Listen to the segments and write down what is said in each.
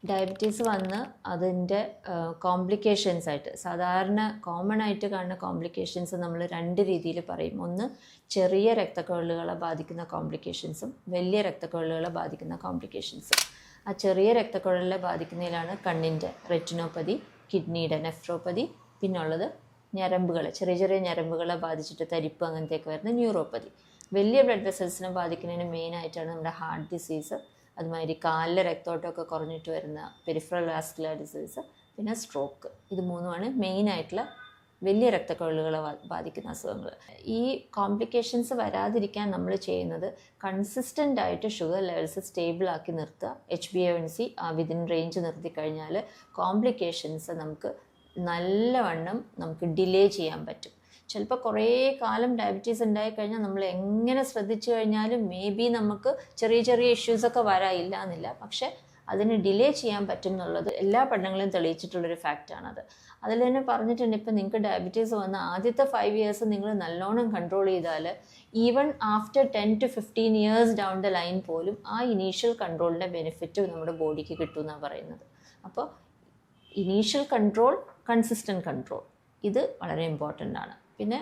Diabetes വന്ന് അതിൻ്റെ complications ആയിട്ട് സാധാരണ കോമൺ ആയിട്ട് കാണുന്ന കോംപ്ലിക്കേഷൻസ് നമ്മൾ രണ്ട് രീതിയിൽ പറയും. ഒന്ന് ചെറിയ രക്തക്കുഴലുകളെ ബാധിക്കുന്ന കോംപ്ലിക്കേഷൻസും വലിയ രക്തക്കുഴലുകളെ ബാധിക്കുന്ന കോംപ്ലിക്കേഷൻസും. ആ ചെറിയ രക്തക്കുഴലിനെ ബാധിക്കുന്നതിലാണ് കണ്ണിൻ്റെ റെറ്റിനോപ്പതി, കിഡ്നിയുടെ നെഫ്രോപ്പതി, പിന്നുള്ളത് ഞരമ്പുകളെ ചെറിയ ചെറിയ ഞരമ്പുകളെ ബാധിച്ചിട്ട് തരിപ്പ് അങ്ങനത്തെയൊക്കെ വരുന്ന ന്യൂറോപ്പതി. വലിയ ബ്ലഡ് വെസൽസിനെ ബാധിക്കുന്നതിന് മെയിനായിട്ടാണ് നമ്മുടെ ഹാർട്ട് ഡിസീസ്, അതുമാതിരി കാലിലെ രക്തോട്ടമൊക്കെ കുറഞ്ഞിട്ട് വരുന്ന പെരിഫറൽ വാസ്കുലർ ഡിസീസ്, പിന്നെ സ്ട്രോക്ക്. ഇത് മൂന്നുമാണ് മെയിനായിട്ടുള്ള വലിയ രക്തക്കുഴലുകളെ ബാധിക്കുന്ന അസുഖങ്ങൾ. ഈ കോംപ്ലിക്കേഷൻസ് വരാതിരിക്കാൻ നമ്മൾ ചെയ്യുന്നത് കൺസിസ്റ്റൻ്റ് ആയിട്ട് ഷുഗർ ലെവൽസ് സ്റ്റേബിൾ ആക്കി നിർത്തുക. HbA1c വിതിൻ റേഞ്ച് നിർത്തി കഴിഞ്ഞാൽ കോംപ്ലിക്കേഷൻസ് നമുക്ക് നല്ലവണ്ണം നമുക്ക് ഡിലേ ചെയ്യാൻ പറ്റും. ചിലപ്പോൾ കുറേ കാലം ഡയബറ്റീസ് ഉണ്ടായിക്കഴിഞ്ഞാൽ നമ്മൾ എങ്ങനെ ശ്രദ്ധിച്ചു കഴിഞ്ഞാലും മേ ബി നമുക്ക് ചെറിയ ചെറിയ ഇഷ്യൂസൊക്കെ വരാനില്ല എന്നില്ല, പക്ഷേ അതിന് ഡിലേ ചെയ്യാൻ പറ്റും എന്നുള്ളത് എല്ലാ പഠനങ്ങളും തെളിയിച്ചിട്ടുള്ളൊരു ഫാക്റ്റാണത്. അതിൽ തന്നെ പറഞ്ഞിട്ടുണ്ട്, ഇപ്പം നിങ്ങൾക്ക് ഡയബറ്റീസ് വന്ന ആദ്യത്തെ 5 years നിങ്ങൾ നല്ലോണം കൺട്രോൾ ചെയ്താൽ even after 10 to 15 years down the line പോലും ആ ഇനീഷ്യൽ കൺട്രോളിൻ്റെ ബെനിഫിറ്റ് നമ്മുടെ ബോഡിക്ക് കിട്ടുമെന്നാണ് പറയുന്നത്. അപ്പോൾ ഇനീഷ്യൽ കൺട്രോൾ, കൺസിസ്റ്റൻറ്റ് കൺട്രോൾ, ഇത് വളരെ ഇമ്പോർട്ടൻ്റ് ആണ്. പിന്നെ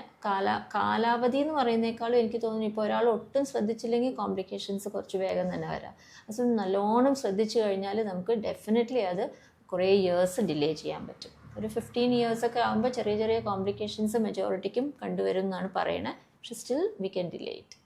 കാലാവധി എന്ന് പറയുന്നേക്കാളും എനിക്ക് തോന്നുന്നു ഇപ്പോൾ ഒരാൾ ഒട്ടും ശ്രദ്ധിച്ചില്ലെങ്കിൽ കോംപ്ലിക്കേഷൻസ് കുറച്ച് വേഗം തന്നെ വരാം. അത് നല്ലോണം ശ്രദ്ധിച്ചു കഴിഞ്ഞാൽ നമുക്ക് ഡെഫിനറ്റ്ലി അത് കുറേ ഇയേഴ്സ് ഡിലേ ചെയ്യാൻ പറ്റും. ഒരു 15 years ഒക്കെ ആകുമ്പോൾ ചെറിയ ചെറിയ കോംപ്ലിക്കേഷൻസ് മെജോറിറ്റിക്കും കണ്ടുവരും എന്നാണ് പറയണത്. പക്ഷെ still we can delay it.